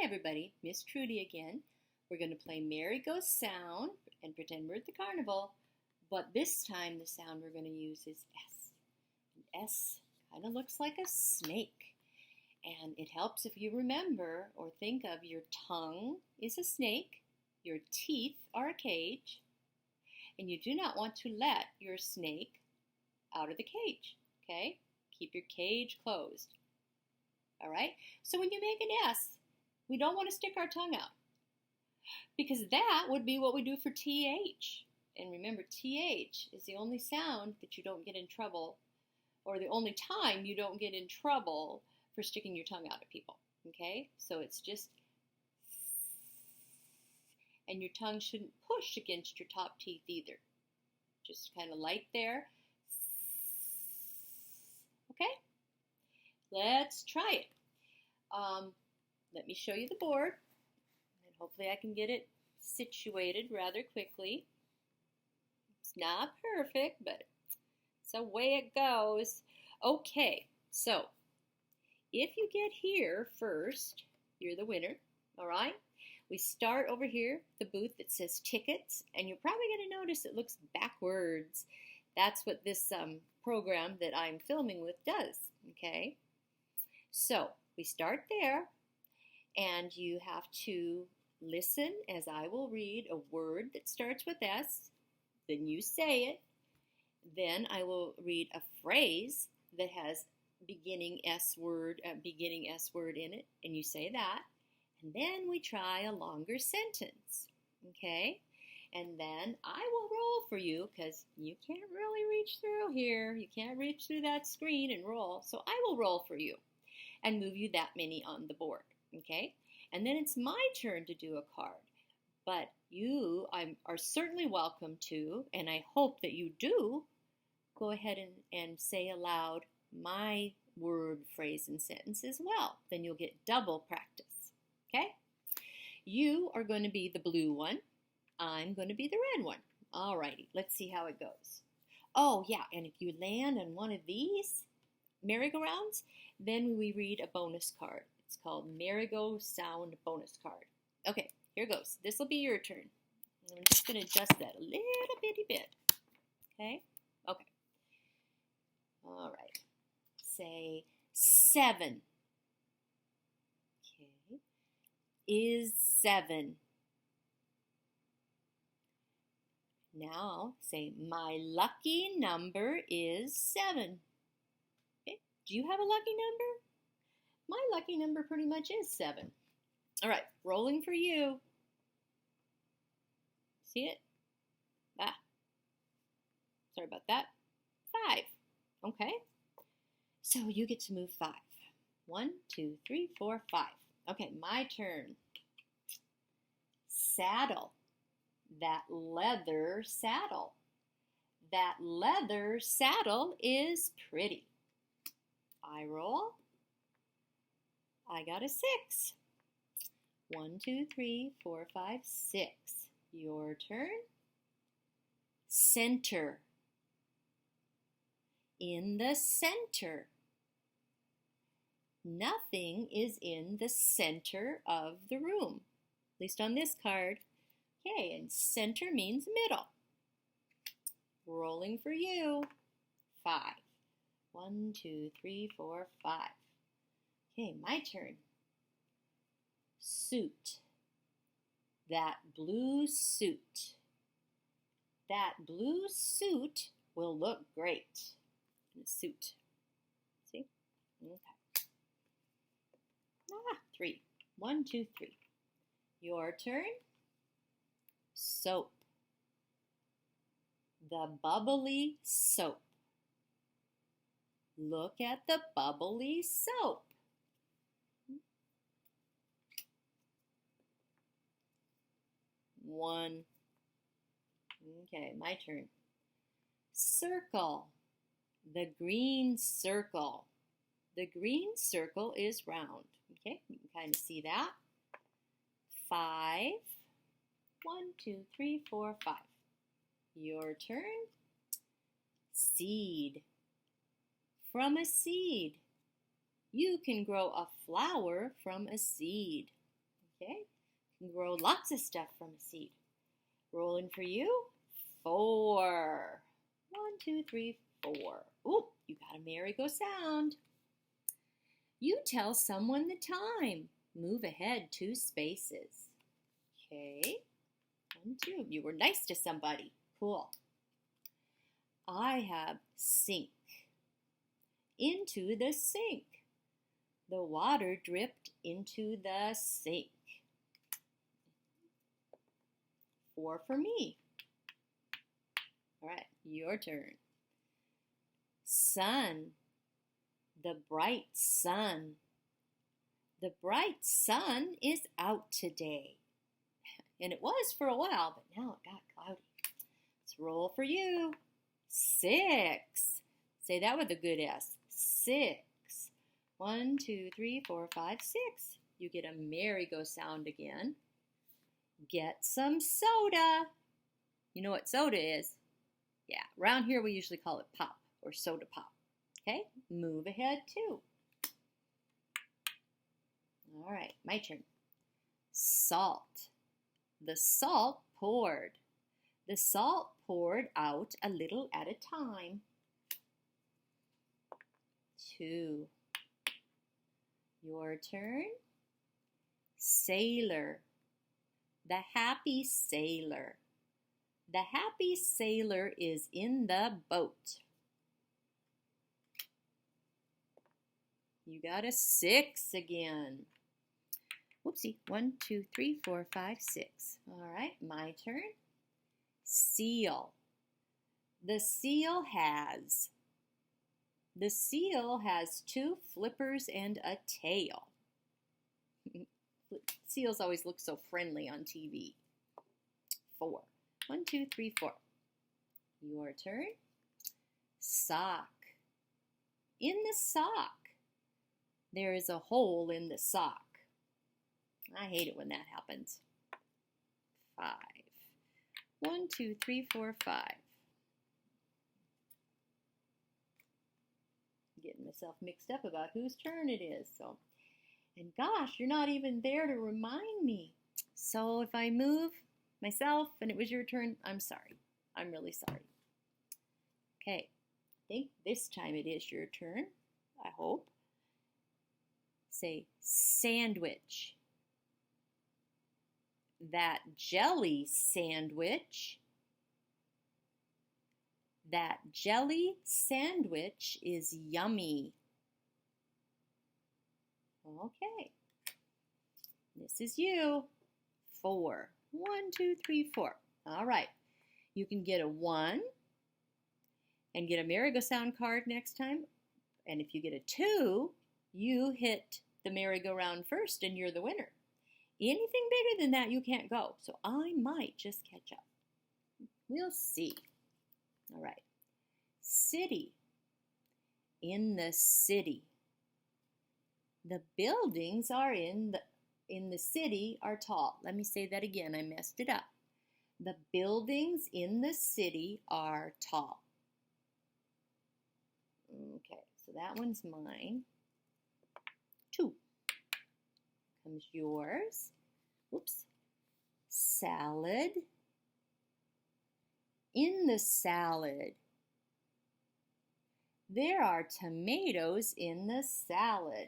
Hi everybody, Miss Trudy again. We're going to play merry-go-sound and pretend we're at the carnival, but this time the sound we're going to use is S. And S kind of looks like a snake, and it helps if you remember or think of your tongue is a snake, your teeth are a cage, and you do not want to let your snake out of the cage, okay? Keep your cage closed. All right? So when you make an S, we don't want to stick our tongue out because that would be what we do for TH. And remember, TH is the only sound that you don't get in trouble, or the only time you don't get in trouble for sticking your tongue out at people. Okay? So it's just, and your tongue shouldn't push against your top teeth either. Just kind of light there. Okay? Let's try it. Let me show you the board, and hopefully I can get it situated rather quickly. It's not perfect, but it's the way it goes. Okay, so if you get here first, you're the winner, all right? We start over here, the booth that says tickets, and you're probably going to notice it looks backwards. That's what this program that I'm filming with does, okay? So we start there, and you have to listen as I will read a word that starts with S, then you say it, then I will read a phrase that has beginning S word in it, and you say that, and then we try a longer sentence, okay? And then I will roll for you because you can't really reach through here. You can't reach through that screen and roll, so I will roll for you and move you that many on the board, okay? And then it's my turn to do a card, but you are certainly welcome to, and I hope that you do, go ahead and say aloud my word, phrase, and sentence as well. Then you'll get double practice, okay? You are going to be the blue one. I'm going to be the red one. All righty, let's see how it goes. Oh, yeah, and if you land on one of these merry-go-rounds, then we read a bonus card. It's called merry-go-sound bonus card. Okay, here goes. This will be your turn. I'm just going to adjust that a little bitty bit. Okay? Okay. All right. Say 7. Okay. Is 7. Now say my lucky number is 7. Okay. Do you have a lucky number? My lucky number pretty much is 7. All right, rolling for you. See it? Ah, sorry about that. 5. Okay. So you get to move 5. 1, 2, 3, 4, 5. Okay, my turn. Saddle. That leather saddle. That leather saddle is pretty. I roll. I got a 6. 1, 2, 3, 4, 5, 6. Your turn. Center. In the center. Nothing is in the center of the room, at least on this card. Okay, and center means middle. Rolling for you. 5. 1, 2, 3, 4, 5. Okay, my turn. Suit. That blue suit. That blue suit will look great in a suit. See? Okay. 3. 1, 2, 3. Your turn. Soap. The bubbly soap. Look at the bubbly soap. One. Okay, my turn. Circle. The green circle. The green circle is round. Okay, you can kind of see that. 5. 1, 2, 3, 4, 5. Your turn. Seed. From a seed. You can grow a flower from a seed. Okay, you can grow lots of stuff from a seed. Rolling for you, 4. 1, 2, 3, 4. Ooh, you got a merry-go sound. You tell someone the time. Move ahead 2 spaces. Okay, 1, 2. You were nice to somebody. Cool. I have sink. Into the sink. The water dripped into the sink. 4 for me. All right, your turn. Sun. The bright sun. The bright sun is out today. And it was for a while, but now it got cloudy. Let's roll for you. 6. Say that with a good S. 6. 1, 2, 3, 4, 5, 6. You get a merry-go sound again. Get some soda. You know what soda is? Yeah, around here we usually call it pop or soda pop. Okay, move ahead 2. All right, my turn. Salt. The salt poured. The salt poured out a little at a time. 2. Your turn. Sailor. The happy sailor. The happy sailor is in the boat. You got a 6 again. Whoopsie. 1, 2, 3, 4, 5, 6. All right, my turn. Seal. The seal has 2 flippers and a tail. Seals always look so friendly on TV. 4. 1, 2, 3, 4. Your turn. Sock. In the sock, there is a hole in the sock. I hate it when that happens. 5. 1, 2, 3, 4, 5. Getting myself mixed up about whose turn it is. And gosh, you're not even there to remind me. So if I move myself and it was your turn, I'm sorry. I'm really sorry. Okay, I think this time it is your turn, I hope. Say sandwich. That jelly sandwich. That jelly sandwich is yummy. Okay. This is you. 4. 1, 2, 3, 4. All right. You can get a 1 and get a merry-go-sound card next time. And if you get a 2, you hit the merry-go-round first and you're the winner. Anything bigger than that, you can't go. So I might just catch up. We'll see. All right. City. In the city. The buildings are in the city are tall. Let me say that again. I messed it up. The buildings in the city are tall. Okay, so that one's mine. 2. Comes yours. Whoops. Salad. In the salad. There are tomatoes in the salad.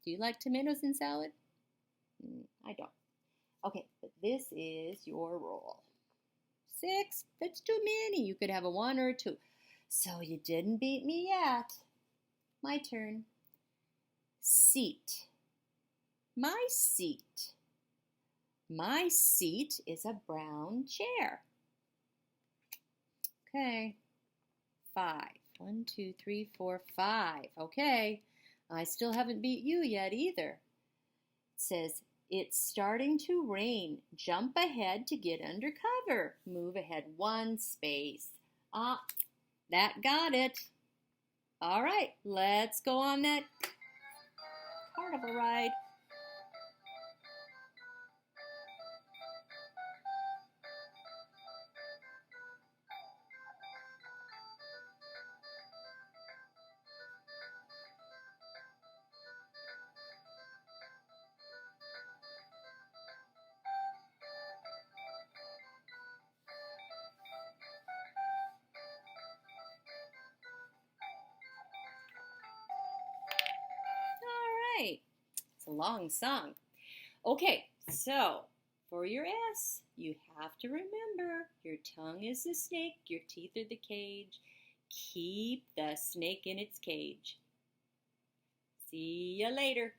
Do you like tomatoes in salad? I don't. Okay, but this is your roll. 6, that's too many. You could have a 1 or a 2. So you didn't beat me yet. My turn. Seat. My seat. My seat is a brown chair. Okay. 5. 1, 2, 3, 4, 5. Okay. I still haven't beat you yet either. It says, it's starting to rain. Jump ahead to get under cover. Move ahead 1 space. That got it. All right, let's go on that carnival ride. It's a long song. Okay, so for your S, you have to remember your tongue is the snake, your teeth are the cage. Keep the snake in its cage. See ya later.